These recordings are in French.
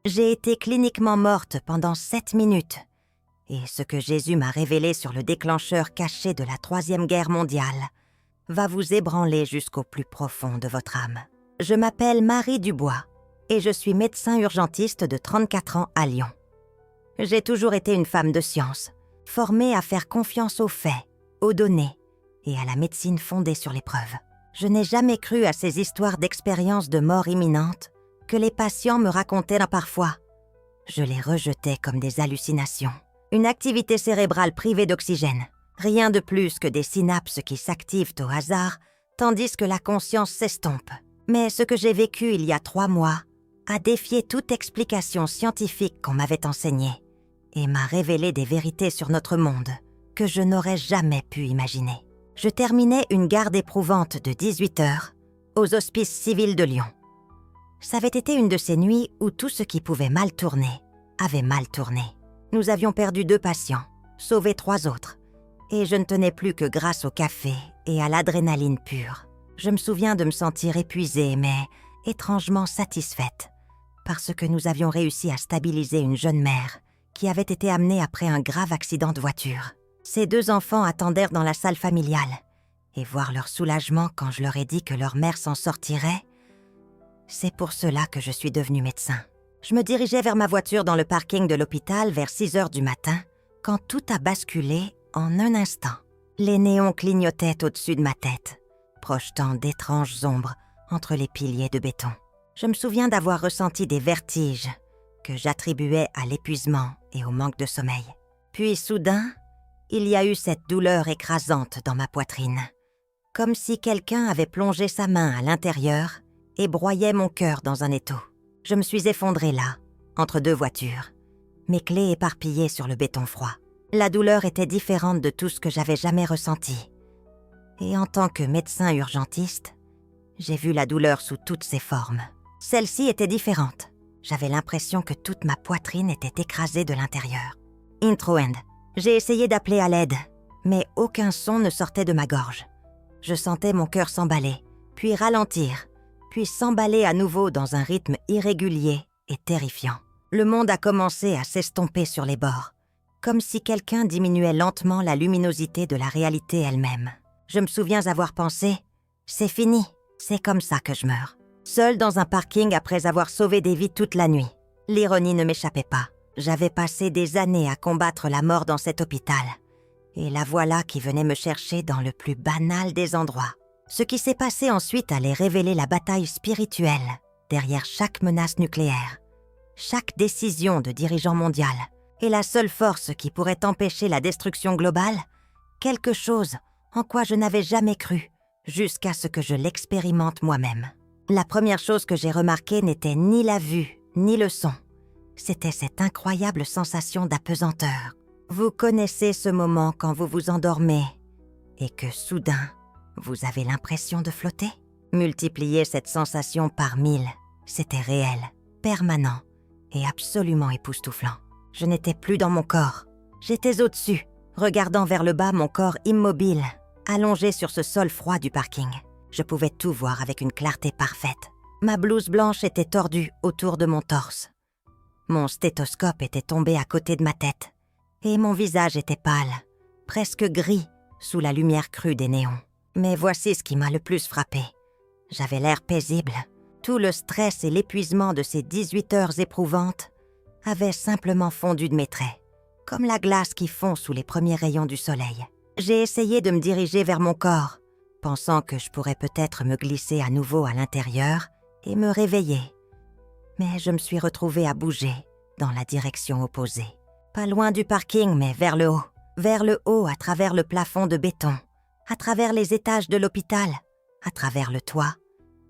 J'ai été cliniquement morte pendant 7 minutes. Et ce que Jésus m'a révélé sur le déclencheur caché de la Troisième Guerre mondiale va vous ébranler jusqu'au plus profond de votre âme. Je m'appelle Marie Dubois et je suis médecin urgentiste de 34 ans à Lyon. J'ai toujours été une femme de science, formée à faire confiance aux faits, aux données et à la médecine fondée sur les preuves. Je n'ai jamais cru à ces histoires d'expériences de mort imminente que les patients me racontaient parfois. Je les rejetais comme des hallucinations. Une activité cérébrale privée d'oxygène. Rien de plus que des synapses qui s'activent au hasard, tandis que la conscience s'estompe. Mais ce que j'ai vécu il y a 3 mois a défié toute explication scientifique qu'on m'avait enseignée et m'a révélé des vérités sur notre monde que je n'aurais jamais pu imaginer. Je terminais une garde éprouvante de 18 heures aux Hospices civils de Lyon. Ça avait été une de ces nuits où tout ce qui pouvait mal tourner avait mal tourné. Nous avions perdu 2 patients, sauvé 3 autres, et je ne tenais plus que grâce au café et à l'adrénaline pure. Je me souviens de me sentir épuisée, mais étrangement satisfaite, parce que nous avions réussi à stabiliser une jeune mère qui avait été amenée après un grave accident de voiture. Ses 2 enfants attendèrent dans la salle familiale, et voir leur soulagement quand je leur ai dit que leur mère s'en sortirait, c'est pour cela que je suis devenue médecin. Je me dirigeais vers ma voiture dans le parking de l'hôpital vers 6 heures du matin, quand tout a basculé en un instant. Les néons clignotaient au-dessus de ma tête, projetant d'étranges ombres entre les piliers de béton. Je me souviens d'avoir ressenti des vertiges que j'attribuais à l'épuisement et au manque de sommeil. Puis soudain, il y a eu cette douleur écrasante dans ma poitrine, comme si quelqu'un avait plongé sa main à l'intérieur et broyait mon cœur dans un étau. Je me suis effondrée là, entre 2 voitures, mes clés éparpillées sur le béton froid. La douleur était différente de tout ce que j'avais jamais ressenti. Et en tant que médecin urgentiste, j'ai vu la douleur sous toutes ses formes. Celle-ci était différente. J'avais l'impression que toute ma poitrine était écrasée de l'intérieur. Intro end. J'ai essayé d'appeler à l'aide, mais aucun son ne sortait de ma gorge. Je sentais mon cœur s'emballer, puis ralentir, puis s'emballer à nouveau dans un rythme irrégulier et terrifiant. Le monde a commencé à s'estomper sur les bords, comme si quelqu'un diminuait lentement la luminosité de la réalité elle-même. Je me souviens avoir pensé « C'est fini, c'est comme ça que je meurs ». Seule dans un parking après avoir sauvé des vies toute la nuit. L'ironie ne m'échappait pas. J'avais passé des années à combattre la mort dans cet hôpital. Et la voilà qui venait me chercher dans le plus banal des endroits. Ce qui s'est passé ensuite allait révéler la bataille spirituelle derrière chaque menace nucléaire, chaque décision de dirigeant mondial, et la seule force qui pourrait empêcher la destruction globale, quelque chose en quoi je n'avais jamais cru, jusqu'à ce que je l'expérimente moi-même. La première chose que j'ai remarquée n'était ni la vue, ni le son. C'était cette incroyable sensation d'apesanteur. Vous connaissez ce moment quand vous vous endormez et que soudain, vous avez l'impression de flotter? Multipliez cette sensation par 1000. C'était réel, permanent et absolument époustouflant. Je n'étais plus dans mon corps. J'étais au-dessus, regardant vers le bas mon corps immobile, allongé sur ce sol froid du parking. Je pouvais tout voir avec une clarté parfaite. Ma blouse blanche était tordue autour de mon torse. Mon stéthoscope était tombé à côté de ma tête. Et mon visage était pâle, presque gris, sous la lumière crue des néons. Mais voici ce qui m'a le plus frappé. J'avais l'air paisible. Tout le stress et l'épuisement de ces 18 heures éprouvantes avaient simplement fondu de mes traits, comme la glace qui fond sous les premiers rayons du soleil. J'ai essayé de me diriger vers mon corps, pensant que je pourrais peut-être me glisser à nouveau à l'intérieur et me réveiller. Mais je me suis retrouvée à bouger dans la direction opposée. Pas loin du parking, mais vers le haut à travers le plafond de béton, à travers les étages de l'hôpital, à travers le toit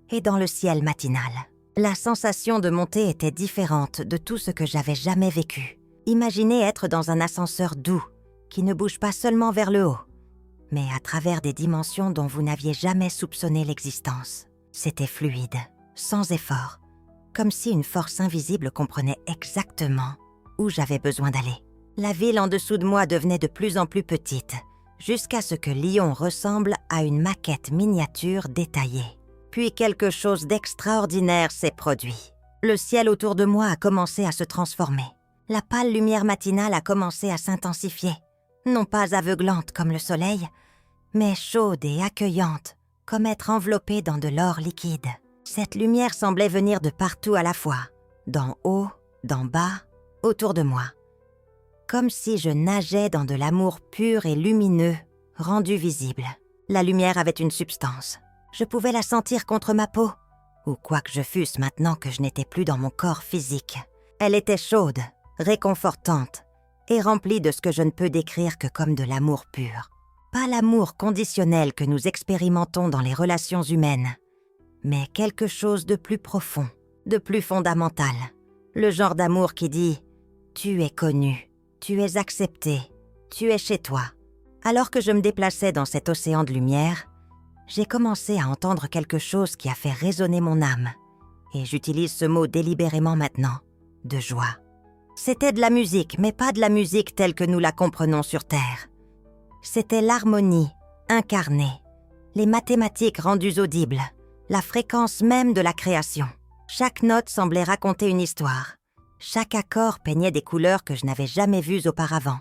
et dans le ciel matinal. La sensation de monter était différente de tout ce que j'avais jamais vécu. Imaginez être dans un ascenseur doux, qui ne bouge pas seulement vers le haut, mais à travers des dimensions dont vous n'aviez jamais soupçonné l'existence. C'était fluide, sans effort, comme si une force invisible comprenait exactement où j'avais besoin d'aller. La ville en dessous de moi devenait de plus en plus petite, jusqu'à ce que Lyon ressemble à une maquette miniature détaillée. Puis quelque chose d'extraordinaire s'est produit. Le ciel autour de moi a commencé à se transformer. La pâle lumière matinale a commencé à s'intensifier. Non pas aveuglante comme le soleil, mais chaude et accueillante, comme être enveloppée dans de l'or liquide. Cette lumière semblait venir de partout à la fois, d'en haut, d'en bas, autour de moi. Comme si je nageais dans de l'amour pur et lumineux, rendu visible. La lumière avait une substance. Je pouvais la sentir contre ma peau, ou quoi que je fusse maintenant que je n'étais plus dans mon corps physique. Elle était chaude, réconfortante, et remplie de ce que je ne peux décrire que comme de l'amour pur. Pas l'amour conditionnel que nous expérimentons dans les relations humaines, mais quelque chose de plus profond, de plus fondamental. Le genre d'amour qui dit « tu es connu, tu es accepté, tu es chez toi ». Alors que je me déplaçais dans cet océan de lumière, j'ai commencé à entendre quelque chose qui a fait résonner mon âme. Et j'utilise ce mot délibérément maintenant, de joie. C'était de la musique, mais pas de la musique telle que nous la comprenons sur Terre. C'était l'harmonie, incarnée, les mathématiques rendues audibles, la fréquence même de la création. Chaque note semblait raconter une histoire. Chaque accord peignait des couleurs que je n'avais jamais vues auparavant.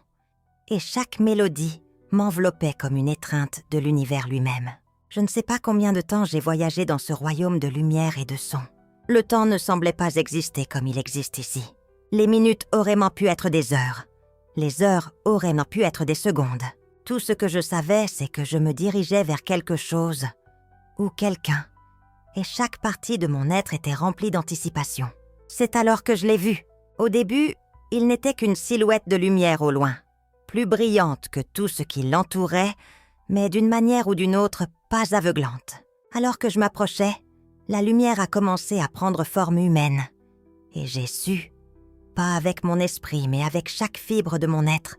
Et chaque mélodie m'enveloppait comme une étreinte de l'univers lui-même. Je ne sais pas combien de temps j'ai voyagé dans ce royaume de lumière et de son. Le temps ne semblait pas exister comme il existe ici. Les minutes auraient pu être des heures. Les heures auraient pu être des secondes. Tout ce que je savais, c'est que je me dirigeais vers quelque chose ou quelqu'un. Et chaque partie de mon être était remplie d'anticipation. C'est alors que je l'ai vu. Au début, il n'était qu'une silhouette de lumière au loin, plus brillante que tout ce qui l'entourait, mais d'une manière ou d'une autre, pas aveuglante. Alors que je m'approchais, la lumière a commencé à prendre forme humaine. Et j'ai su, pas avec mon esprit, mais avec chaque fibre de mon être,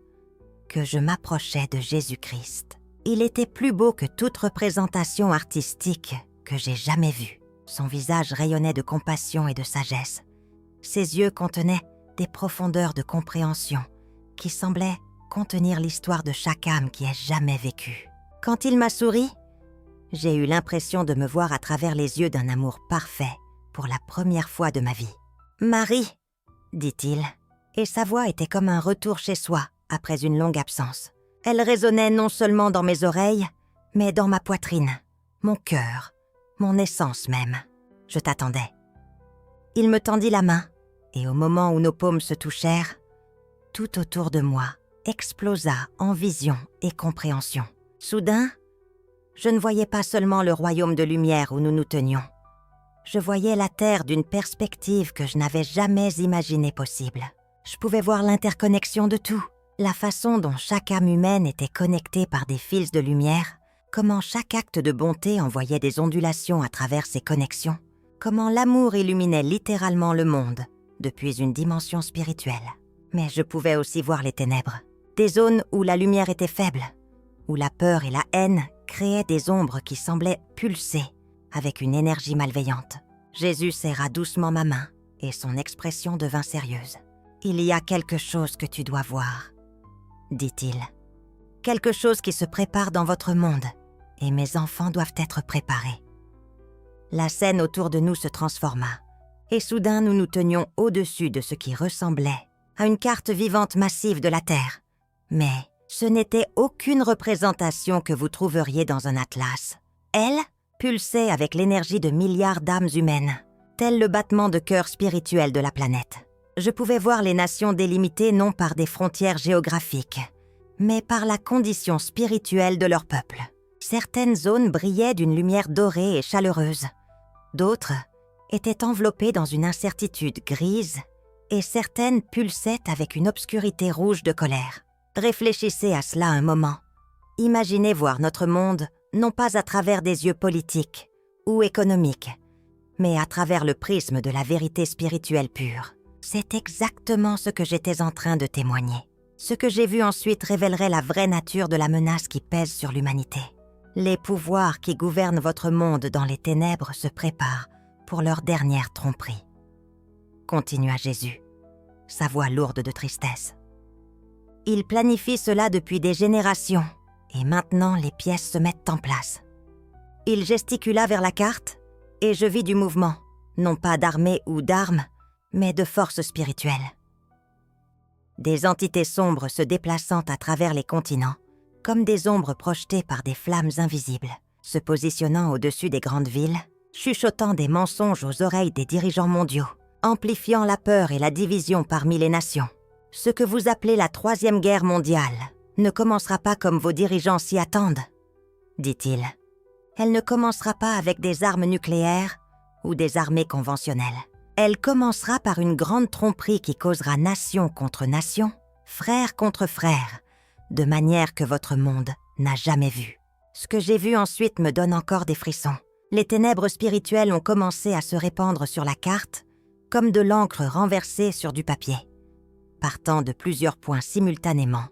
que je m'approchais de Jésus-Christ. Il était plus beau que toute représentation artistique que j'ai jamais vue. Son visage rayonnait de compassion et de sagesse. Ses yeux contenaient des profondeurs de compréhension qui semblaient contenir l'histoire de chaque âme qui ait jamais vécu. Quand il m'a souri, j'ai eu l'impression de me voir à travers les yeux d'un amour parfait pour la première fois de ma vie. « Marie !» dit-il, et sa voix était comme un retour chez soi après une longue absence. Elle résonnait non seulement dans mes oreilles, mais dans ma poitrine, mon cœur, mon essence même. Je t'attendais. Il me tendit la main, et au moment où nos paumes se touchèrent, tout autour de moi explosa en vision et compréhension. Soudain, je ne voyais pas seulement le royaume de lumière où nous nous tenions. Je voyais la Terre d'une perspective que je n'avais jamais imaginée possible. Je pouvais voir l'interconnexion de tout, la façon dont chaque âme humaine était connectée par des fils de lumière, comment chaque acte de bonté envoyait des ondulations à travers ces connexions, comment l'amour illuminait littéralement le monde depuis une dimension spirituelle. Mais je pouvais aussi voir les ténèbres, des zones où la lumière était faible, où la peur et la haine créaient des ombres qui semblaient pulser avec une énergie malveillante. Jésus serra doucement ma main et son expression devint sérieuse. « Il y a quelque chose que tu dois voir, » dit-il. « Quelque chose qui se prépare dans votre monde et mes enfants doivent être préparés. » La scène autour de nous se transforma et soudain nous nous tenions au-dessus de ce qui ressemblait à une carte vivante massive de la Terre. Mais ce n'était aucune représentation que vous trouveriez dans un atlas. Elle pulsait avec l'énergie de milliards d'âmes humaines, tel le battement de cœur spirituel de la planète. Je pouvais voir les nations délimitées non par des frontières géographiques, mais par la condition spirituelle de leur peuple. Certaines zones brillaient d'une lumière dorée et chaleureuse. D'autres étaient enveloppées dans une incertitude grise et certaines pulsaient avec une obscurité rouge de colère. Réfléchissez à cela un moment. Imaginez voir notre monde non pas à travers des yeux politiques ou économiques, mais à travers le prisme de la vérité spirituelle pure. C'est exactement ce que j'étais en train de témoigner. Ce que j'ai vu ensuite révélerait la vraie nature de la menace qui pèse sur l'humanité. Les pouvoirs qui gouvernent votre monde dans les ténèbres se préparent pour leur dernière tromperie. Continua Jésus, sa voix lourde de tristesse. Ils planifient cela depuis des générations, et maintenant les pièces se mettent en place. Il gesticula vers la carte, et je vis du mouvement, non pas d'armée ou d'armes, mais de forces spirituelles. Des entités sombres se déplaçant à travers les continents, comme des ombres projetées par des flammes invisibles, se positionnant au-dessus des grandes villes, chuchotant des mensonges aux oreilles des dirigeants mondiaux, amplifiant la peur et la division parmi les nations. Ce que vous appelez la Troisième Guerre mondiale ne commencera pas comme vos dirigeants s'y attendent, dit-il. Elle ne commencera pas avec des armes nucléaires ou des armées conventionnelles. Elle commencera par une grande tromperie qui causera nation contre nation, frère contre frère, de manière que votre monde n'a jamais vue. Ce que j'ai vu ensuite me donne encore des frissons. Les ténèbres spirituelles ont commencé à se répandre sur la carte, comme de l'encre renversée sur du papier, partant de plusieurs points simultanément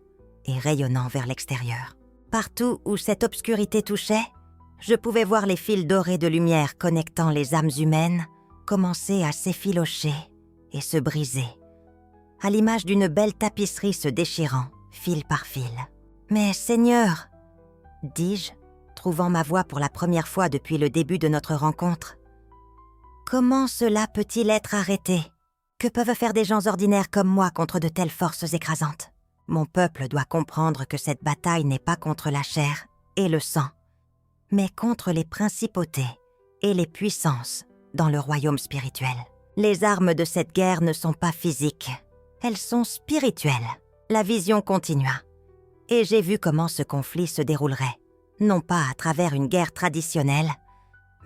et rayonnant vers l'extérieur. Partout où cette obscurité touchait, je pouvais voir les fils dorés de lumière connectant les âmes humaines commencer à s'effilocher et se briser, à l'image d'une belle tapisserie se déchirant, fil par fil. « Mais Seigneur, dis-je, trouvant ma voix pour la première fois depuis le début de notre rencontre, comment cela peut-il être arrêté? Que peuvent faire des gens ordinaires comme moi contre de telles forces écrasantes? Mon peuple doit comprendre que cette bataille n'est pas contre la chair et le sang, mais contre les principautés et les puissances dans le royaume spirituel. Les armes de cette guerre ne sont pas physiques, elles sont spirituelles. » La vision continua, et j'ai vu comment ce conflit se déroulerait, non pas à travers une guerre traditionnelle,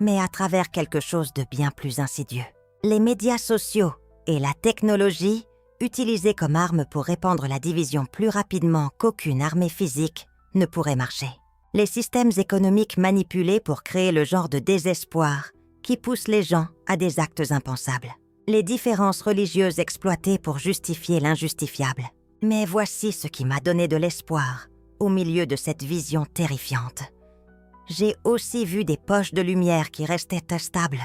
mais à travers quelque chose de bien plus insidieux. Les médias sociaux et la technologie, utilisés comme armes pour répandre la division plus rapidement qu'aucune armée physique, ne pourrait marcher. Les systèmes économiques manipulés pour créer le genre de désespoir qui pousse les gens à des actes impensables. Les différences religieuses exploitées pour justifier l'injustifiable. Mais voici ce qui m'a donné de l'espoir au milieu de cette vision terrifiante. J'ai aussi vu des poches de lumière qui restaient stables,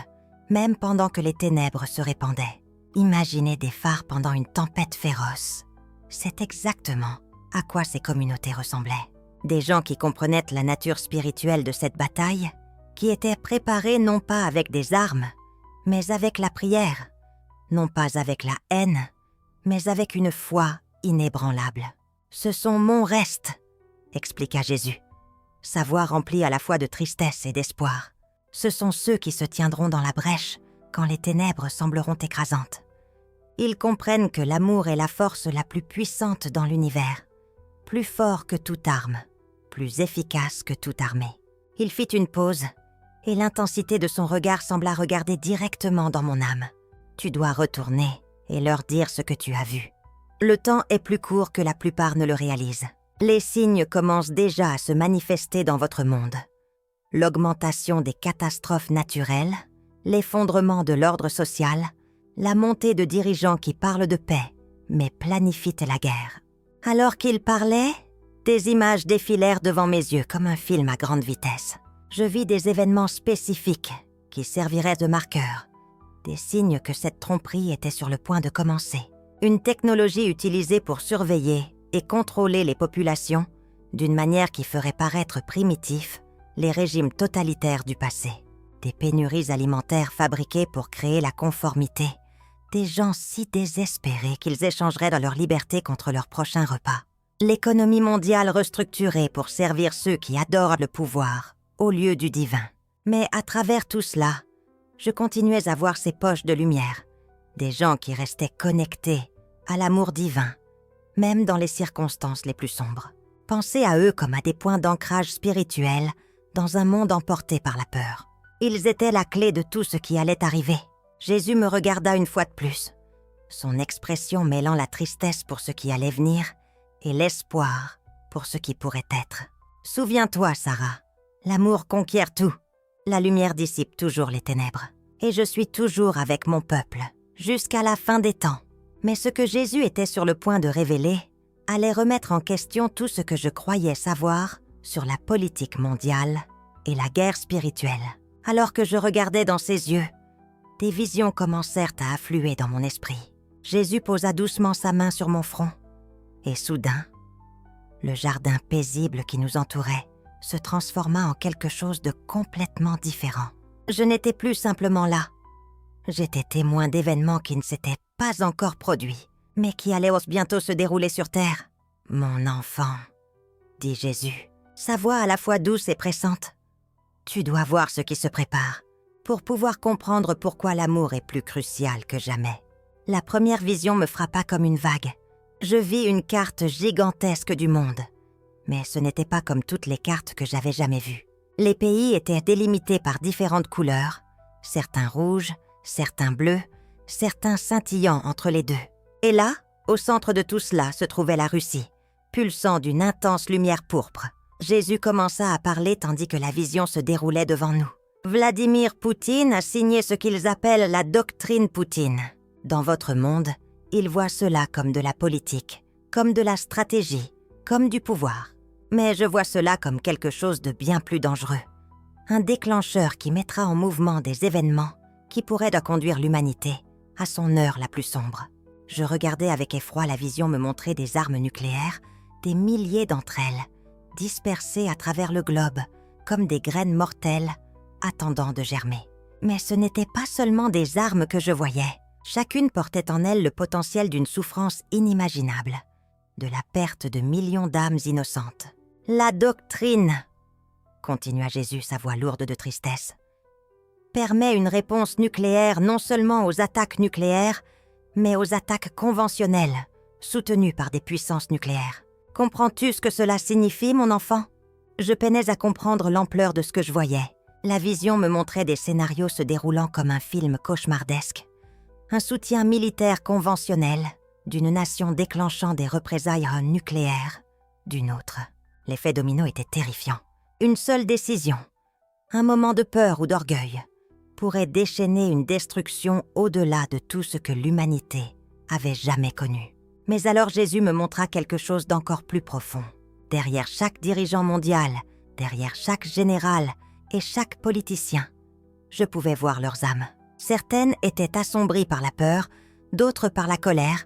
même pendant que les ténèbres se répandaient. Imaginez des phares pendant une tempête féroce. C'est exactement à quoi ces communautés ressemblaient. Des gens qui comprenaient la nature spirituelle de cette bataille, qui étaient préparés non pas avec des armes, mais avec la prière, non pas avec la haine, mais avec une foi inébranlable. « Ce sont mon reste », expliqua Jésus, sa voix remplie à la fois de tristesse et d'espoir. « Ce sont ceux qui se tiendront dans la brèche quand les ténèbres sembleront écrasantes. Ils comprennent que l'amour est la force la plus puissante dans l'univers, plus fort que toute arme, plus efficace que toute armée. » Il fit une pause, et l'intensité de son regard sembla regarder directement dans mon âme. « Tu dois retourner et leur dire ce que tu as vu. Le temps est plus court que la plupart ne le réalisent. Les signes commencent déjà à se manifester dans votre monde. L'augmentation des catastrophes naturelles, l'effondrement de l'ordre social, la montée de dirigeants qui parlent de paix, mais planifient la guerre. » Alors qu'il parlait, des images défilèrent devant mes yeux comme un film à grande vitesse. Je vis des événements spécifiques qui serviraient de marqueurs, des signes que cette tromperie était sur le point de commencer. Une technologie utilisée pour surveiller et contrôler les populations d'une manière qui ferait paraître primitifs les régimes totalitaires du passé. Des pénuries alimentaires fabriquées pour créer la conformité. Des gens si désespérés qu'ils échangeraient leur liberté contre leur prochain repas. L'économie mondiale restructurée pour servir ceux qui adorent le pouvoir au lieu du divin. Mais à travers tout cela, je continuais à voir ces poches de lumière, des gens qui restaient connectés à l'amour divin, même dans les circonstances les plus sombres. Pensez à eux comme à des points d'ancrage spirituel dans un monde emporté par la peur. Ils étaient la clé de tout ce qui allait arriver. Jésus me regarda une fois de plus, son expression mêlant la tristesse pour ce qui allait venir et l'espoir pour ce qui pourrait être. « Souviens-toi, Sarah, l'amour conquiert tout. La lumière dissipe toujours les ténèbres. Et je suis toujours avec mon peuple, jusqu'à la fin des temps. » Mais ce que Jésus était sur le point de révéler allait remettre en question tout ce que je croyais savoir sur la politique mondiale et la guerre spirituelle. Alors que je regardais dans ses yeux, des visions commencèrent à affluer dans mon esprit. Jésus posa doucement sa main sur mon front, et soudain, le jardin paisible qui nous entourait se transforma en quelque chose de complètement différent. Je n'étais plus simplement là. J'étais témoin d'événements qui ne s'étaient pas encore produits, mais qui allaient bientôt se dérouler sur terre. « Mon enfant, » dit Jésus, sa voix à la fois douce et pressante. « Tu dois voir ce qui se prépare, pour pouvoir comprendre pourquoi l'amour est plus crucial que jamais. » La première vision me frappa comme une vague. Je vis une carte gigantesque du monde. Mais ce n'était pas comme toutes les cartes que j'avais jamais vues. Les pays étaient délimités par différentes couleurs, certains rouges, certains bleus, certains scintillants entre les deux. Et là, au centre de tout cela, se trouvait la Russie, pulsant d'une intense lumière pourpre. Jésus commença à parler tandis que la vision se déroulait devant nous. Vladimir Poutine a signé ce qu'ils appellent la doctrine Poutine. Dans votre monde, ils voient cela comme de la politique, comme de la stratégie, comme du pouvoir. Mais je vois cela comme quelque chose de bien plus dangereux. Un déclencheur qui mettra en mouvement des événements qui pourraient conduire l'humanité à son heure la plus sombre. Je regardais avec effroi la vision me montrer des armes nucléaires, des milliers d'entre elles, dispersées à travers le globe, comme des graines mortelles, attendant de germer. Mais ce n'était pas seulement des armes que je voyais. Chacune portait en elle le potentiel d'une souffrance inimaginable, de la perte de millions d'âmes innocentes. « La doctrine », continua Jésus, sa voix lourde de tristesse, permet une réponse nucléaire non seulement aux attaques nucléaires, mais aux attaques conventionnelles, soutenues par des puissances nucléaires. Comprends-tu ce que cela signifie, mon enfant? Je peinais à comprendre l'ampleur de ce que je voyais. La vision me montrait des scénarios se déroulant comme un film cauchemardesque. Un soutien militaire conventionnel d'une nation déclenchant des représailles nucléaires d'une autre. L'effet domino était terrifiant. Une seule décision, un moment de peur ou d'orgueil, pourrait déchaîner une destruction au-delà de tout ce que l'humanité avait jamais connu. Mais alors Jésus me montra quelque chose d'encore plus profond. Derrière chaque dirigeant mondial, derrière chaque général et chaque politicien, je pouvais voir leurs âmes. Certaines étaient assombries par la peur, d'autres par la colère,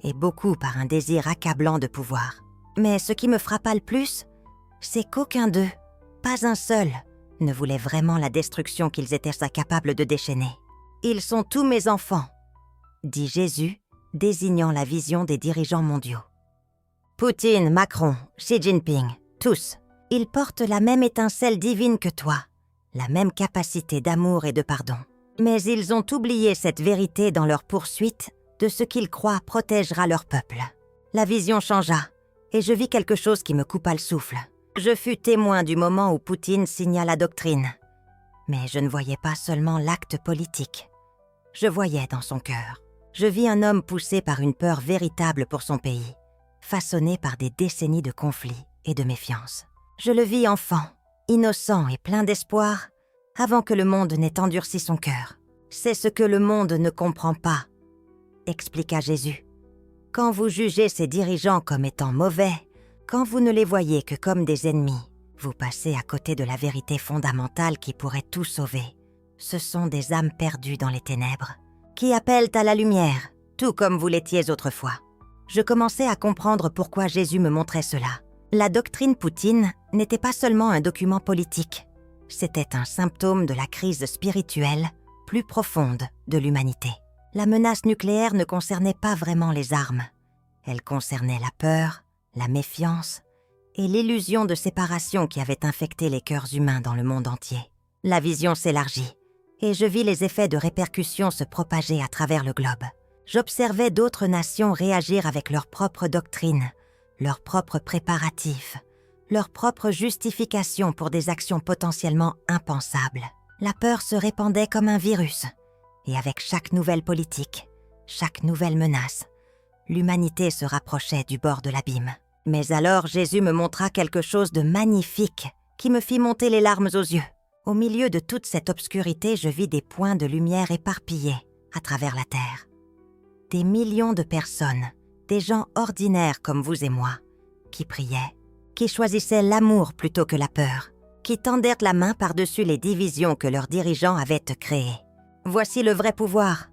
et beaucoup par un désir accablant de pouvoir. Mais ce qui me frappa le plus, c'est qu'aucun d'eux, pas un seul, ne voulait vraiment la destruction qu'ils étaient incapables de déchaîner. « Ils sont tous mes enfants », dit Jésus, désignant la vision des dirigeants mondiaux. Poutine, Macron, Xi Jinping, tous, ils portent la même étincelle divine que toi, la même capacité d'amour et de pardon. Mais ils ont oublié cette vérité dans leur poursuite de ce qu'ils croient protégera leur peuple. La vision changea, et je vis quelque chose qui me coupa le souffle. Je fus témoin du moment où Poutine signa la doctrine. Mais je ne voyais pas seulement l'acte politique. Je voyais dans son cœur. Je vis un homme poussé par une peur véritable pour son pays, façonné par des décennies de conflits et de méfiance. Je le vis enfant, innocent et plein d'espoir, avant que le monde n'ait endurci son cœur. C'est ce que le monde ne comprend pas, expliqua Jésus. Quand vous jugez ces dirigeants comme étant mauvais, quand vous ne les voyez que comme des ennemis, vous passez à côté de la vérité fondamentale qui pourrait tout sauver. Ce sont des âmes perdues dans les ténèbres, qui appellent à la lumière, tout comme vous l'étiez autrefois. Je commençais à comprendre pourquoi Jésus me montrait cela. La doctrine Poutine n'était pas seulement un document politique, c'était un symptôme de la crise spirituelle plus profonde de l'humanité. La menace nucléaire ne concernait pas vraiment les armes. Elle concernait la peur, la méfiance et l'illusion de séparation qui avait infecté les cœurs humains dans le monde entier. La vision s'élargit et je vis les effets de répercussions se propager à travers le globe. J'observais d'autres nations réagir avec leur propre doctrine, leurs propres préparatifs, leurs propres justifications pour des actions potentiellement impensables. La peur se répandait comme un virus, et avec chaque nouvelle politique, chaque nouvelle menace, l'humanité se rapprochait du bord de l'abîme. Mais alors Jésus me montra quelque chose de magnifique qui me fit monter les larmes aux yeux. Au milieu de toute cette obscurité, je vis des points de lumière éparpillés à travers la terre. Des millions de personnes, des gens ordinaires comme vous et moi, qui priaient, qui choisissaient l'amour plutôt que la peur, qui tendèrent la main par-dessus les divisions que leurs dirigeants avaient créées. « Voici le vrai pouvoir »,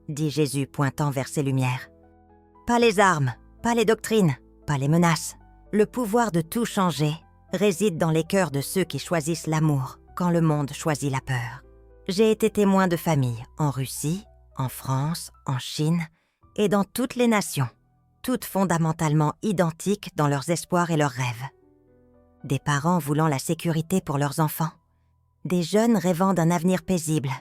dit Jésus pointant vers ces lumières. « Pas les armes, pas les doctrines, pas les menaces. Le pouvoir de tout changer réside dans les cœurs de ceux qui choisissent l'amour quand le monde choisit la peur. J'ai été témoin de familles en Russie, en France, en Chine et dans toutes les nations, toutes fondamentalement identiques dans leurs espoirs et leurs rêves. Des parents voulant la sécurité pour leurs enfants, des jeunes rêvant d'un avenir paisible,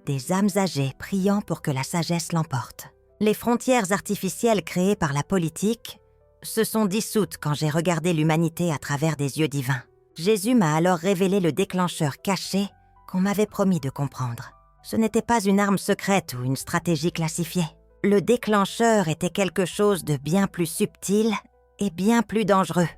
des âmes âgées priant pour que la sagesse l'emporte. Les frontières artificielles créées par la politique se sont dissoutes quand j'ai regardé l'humanité à travers des yeux divins. Jésus m'a alors révélé le déclencheur caché qu'on m'avait promis de comprendre. Ce n'était pas une arme secrète ou une stratégie classifiée. Le déclencheur était quelque chose de bien plus subtil et bien plus dangereux.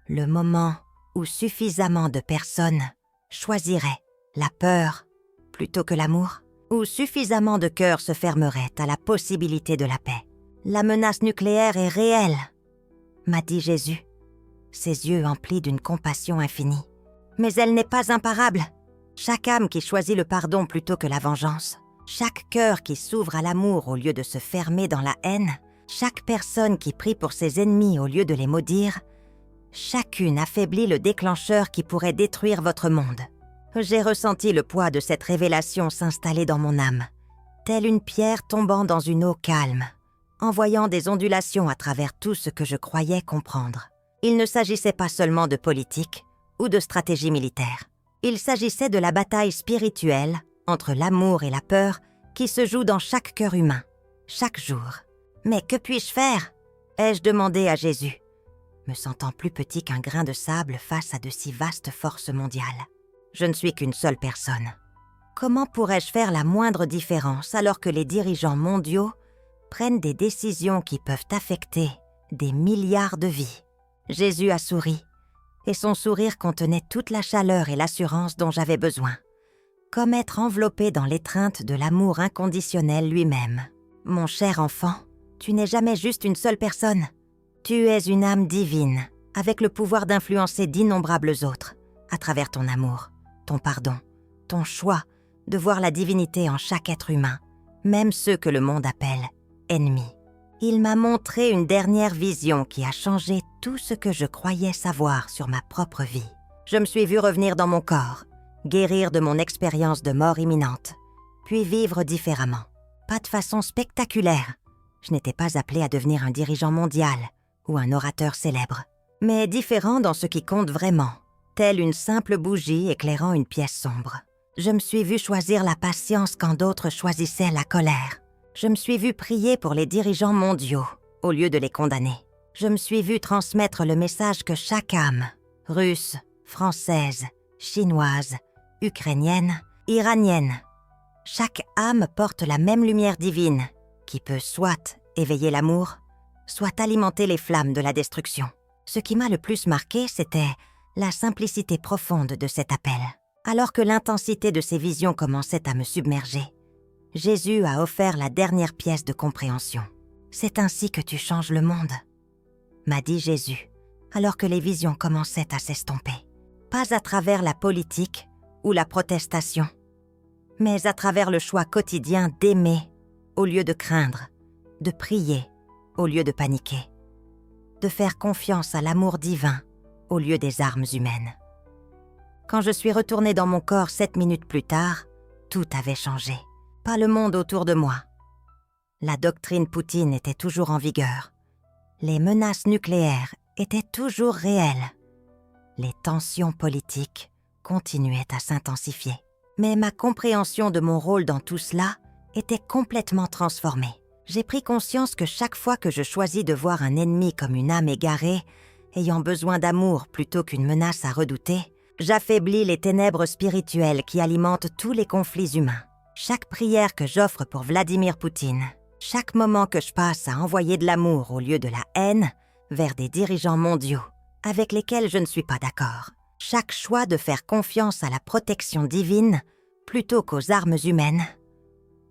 Le moment où suffisamment de personnes choisiraient la peur plutôt que l'amour, où suffisamment de cœurs se fermeraient à la possibilité de la paix. La menace nucléaire est réelle, m'a dit Jésus, ses yeux emplis d'une compassion infinie. Mais elle n'est pas imparable. Chaque âme qui choisit le pardon plutôt que la vengeance, chaque cœur qui s'ouvre à l'amour au lieu de se fermer dans la haine, chaque personne qui prie pour ses ennemis au lieu de les maudire, chacune affaiblit le déclencheur qui pourrait détruire votre monde. J'ai ressenti le poids de cette révélation s'installer dans mon âme, telle une pierre tombant dans une eau calme, envoyant des ondulations à travers tout ce que je croyais comprendre. Il ne s'agissait pas seulement de politique ou de stratégie militaire. Il s'agissait de la bataille spirituelle entre l'amour et la peur qui se joue dans chaque cœur humain, chaque jour. Mais que puis-je faire ? Ai-je demandé à Jésus, me sentant plus petit qu'un grain de sable face à de si vastes forces mondiales. Je ne suis qu'une seule personne. Comment pourrais-je faire la moindre différence alors que les dirigeants mondiaux prennent des décisions qui peuvent affecter des milliards de vies ? Jésus a souri, et son sourire contenait toute la chaleur et l'assurance dont j'avais besoin, comme être enveloppé dans l'étreinte de l'amour inconditionnel lui-même. Mon cher enfant, tu n'es jamais juste une seule personne. Tu es une âme divine, avec le pouvoir d'influencer d'innombrables autres, à travers ton amour, ton pardon, ton choix de voir la divinité en chaque être humain, même ceux que le monde appelle ennemis. Il m'a montré une dernière vision qui a changé tout ce que je croyais savoir sur ma propre vie. Je me suis vue revenir dans mon corps, guérir de mon expérience de mort imminente, puis vivre différemment. Pas de façon spectaculaire. Je n'étais pas appelée à devenir un dirigeant mondial ou un orateur célèbre, mais différent dans ce qui compte vraiment, telle une simple bougie éclairant une pièce sombre. Je me suis vue choisir la patience quand d'autres choisissaient la colère. Je me suis vue prier pour les dirigeants mondiaux, au lieu de les condamner. Je me suis vue transmettre le message que chaque âme, russe, française, chinoise, ukrainienne, iranienne, chaque âme porte la même lumière divine, qui peut soit éveiller l'amour, soit alimenter les flammes de la destruction. Ce qui m'a le plus marqué, c'était la simplicité profonde de cet appel. Alors que l'intensité de ces visions commençait à me submerger, Jésus a offert la dernière pièce de compréhension. « C'est ainsi que tu changes le monde », m'a dit Jésus, alors que les visions commençaient à s'estomper. Pas à travers la politique ou la protestation, mais à travers le choix quotidien d'aimer au lieu de craindre, de prier au lieu de paniquer, de faire confiance à l'amour divin au lieu des armes humaines. Quand je suis retournée dans mon corps 7 minutes plus tard, tout avait changé. Pas le monde autour de moi. La doctrine Poutine était toujours en vigueur. Les menaces nucléaires étaient toujours réelles. Les tensions politiques continuaient à s'intensifier. Mais ma compréhension de mon rôle dans tout cela était complètement transformée. J'ai pris conscience que chaque fois que je choisis de voir un ennemi comme une âme égarée, ayant besoin d'amour plutôt qu'une menace à redouter, j'affaiblis les ténèbres spirituelles qui alimentent tous les conflits humains. Chaque prière que j'offre pour Vladimir Poutine, chaque moment que je passe à envoyer de l'amour au lieu de la haine vers des dirigeants mondiaux avec lesquels je ne suis pas d'accord, chaque choix de faire confiance à la protection divine plutôt qu'aux armes humaines,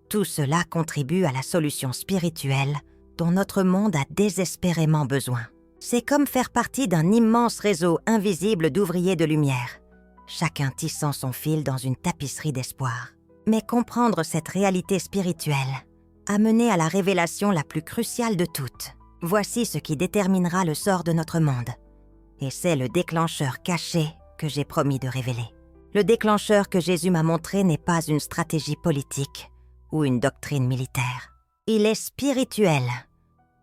tout cela contribue à la solution spirituelle dont notre monde a désespérément besoin. C'est comme faire partie d'un immense réseau invisible d'ouvriers de lumière, chacun tissant son fil dans une tapisserie d'espoir. Mais comprendre cette réalité spirituelle a mené à la révélation la plus cruciale de toutes. Voici ce qui déterminera le sort de notre monde. Et c'est le déclencheur caché que j'ai promis de révéler. Le déclencheur que Jésus m'a montré n'est pas une stratégie politique ou une doctrine militaire. Il est spirituel.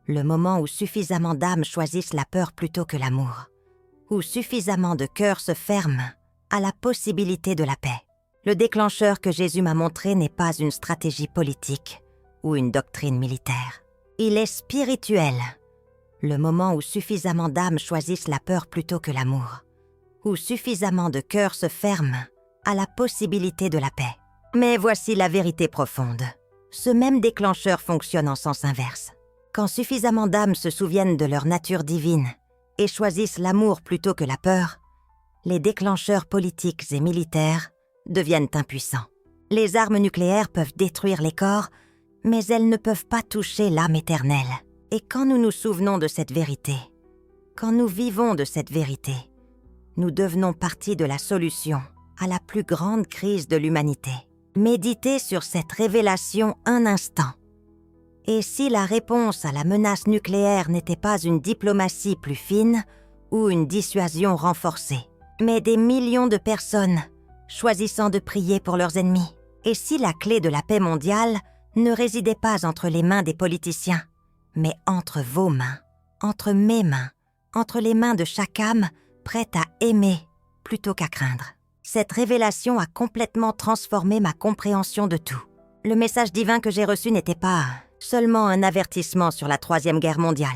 Le moment où suffisamment d'âmes choisissent la peur plutôt que l'amour, où suffisamment de cœurs se ferment à la possibilité de la paix. Le déclencheur que Jésus m'a montré n'est pas une stratégie politique ou une doctrine militaire. Il est spirituel. Le moment où suffisamment d'âmes choisissent la peur plutôt que l'amour, où suffisamment de cœurs se ferment à la possibilité de la paix. Mais voici la vérité profonde. Ce même déclencheur fonctionne en sens inverse. Quand suffisamment d'âmes se souviennent de leur nature divine et choisissent l'amour plutôt que la peur, les déclencheurs politiques et militaires deviennent impuissants. Les armes nucléaires peuvent détruire les corps, mais elles ne peuvent pas toucher l'âme éternelle. Et quand nous nous souvenons de cette vérité, quand nous vivons de cette vérité, nous devenons partie de la solution à la plus grande crise de l'humanité. Méditez sur cette révélation un instant. Et si la réponse à la menace nucléaire n'était pas une diplomatie plus fine ou une dissuasion renforcée, mais des millions de personnes choisissant de prier pour leurs ennemis, et si la clé de la paix mondiale ne résidait pas entre les mains des politiciens, mais entre vos mains, entre mes mains, entre les mains de chaque âme prête à aimer plutôt qu'à craindre. Cette révélation a complètement transformé ma compréhension de tout. Le message divin que j'ai reçu n'était pas seulement un avertissement sur la Troisième Guerre mondiale.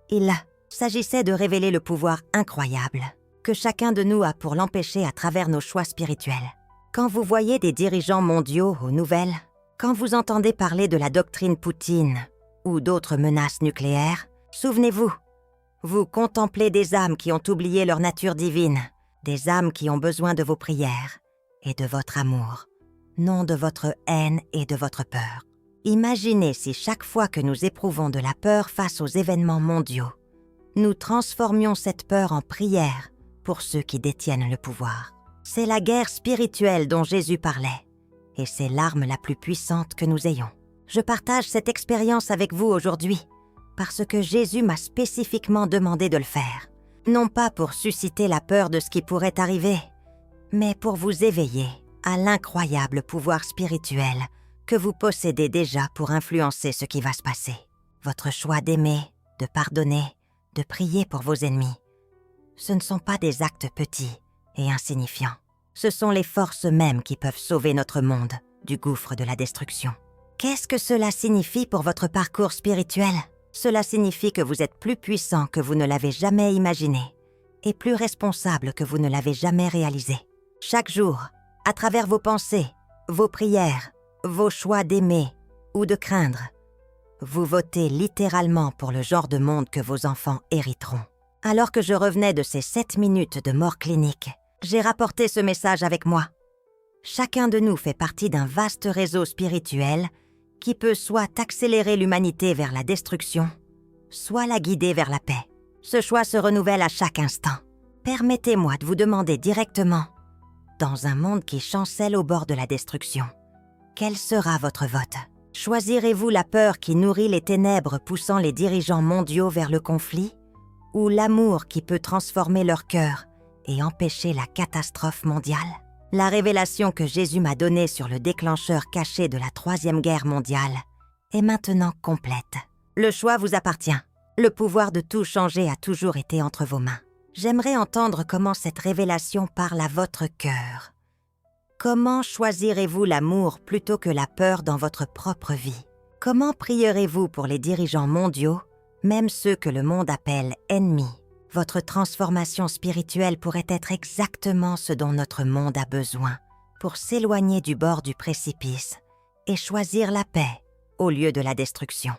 Il s'agissait de révéler le pouvoir incroyable que chacun de nous a pour l'empêcher à travers nos choix spirituels. Quand vous voyez des dirigeants mondiaux aux nouvelles, quand vous entendez parler de la doctrine Poutine ou d'autres menaces nucléaires, souvenez-vous, vous contemplez des âmes qui ont oublié leur nature divine, des âmes qui ont besoin de vos prières et de votre amour, non de votre haine et de votre peur. Imaginez si chaque fois que nous éprouvons de la peur face aux événements mondiaux, nous transformions cette peur en prière pour ceux qui détiennent le pouvoir. C'est la guerre spirituelle dont Jésus parlait, et c'est l'arme la plus puissante que nous ayons. Je partage cette expérience avec vous aujourd'hui parce que Jésus m'a spécifiquement demandé de le faire, non pas pour susciter la peur de ce qui pourrait arriver, mais pour vous éveiller à l'incroyable pouvoir spirituel que vous possédez déjà pour influencer ce qui va se passer. Votre choix d'aimer, de pardonner, de prier pour vos ennemis, ce ne sont pas des actes petits et insignifiants. Ce sont les forces mêmes qui peuvent sauver notre monde du gouffre de la destruction. Qu'est-ce que cela signifie pour votre parcours spirituel ? Cela signifie que vous êtes plus puissant que vous ne l'avez jamais imaginé et plus responsable que vous ne l'avez jamais réalisé. Chaque jour, à travers vos pensées, vos prières, vos choix d'aimer ou de craindre, vous votez littéralement pour le genre de monde que vos enfants hériteront. Alors que je revenais de ces 7 minutes de mort clinique, j'ai rapporté ce message avec moi. Chacun de nous fait partie d'un vaste réseau spirituel qui peut soit accélérer l'humanité vers la destruction, soit la guider vers la paix. Ce choix se renouvelle à chaque instant. Permettez-moi de vous demander directement, dans un monde qui chancelle au bord de la destruction, quel sera votre vote ? Choisirez-vous la peur qui nourrit les ténèbres poussant les dirigeants mondiaux vers le conflit, ou l'amour qui peut transformer leur cœur et empêcher la catastrophe mondiale ? La révélation que Jésus m'a donnée sur le déclencheur caché de la Troisième Guerre mondiale est maintenant complète. Le choix vous appartient. Le pouvoir de tout changer a toujours été entre vos mains. J'aimerais entendre comment cette révélation parle à votre cœur. Comment choisirez-vous l'amour plutôt que la peur dans votre propre vie ? Comment prierez-vous pour les dirigeants mondiaux, même ceux que le monde appelle ennemis ? Votre transformation spirituelle pourrait être exactement ce dont notre monde a besoin pour s'éloigner du bord du précipice et choisir la paix au lieu de la destruction.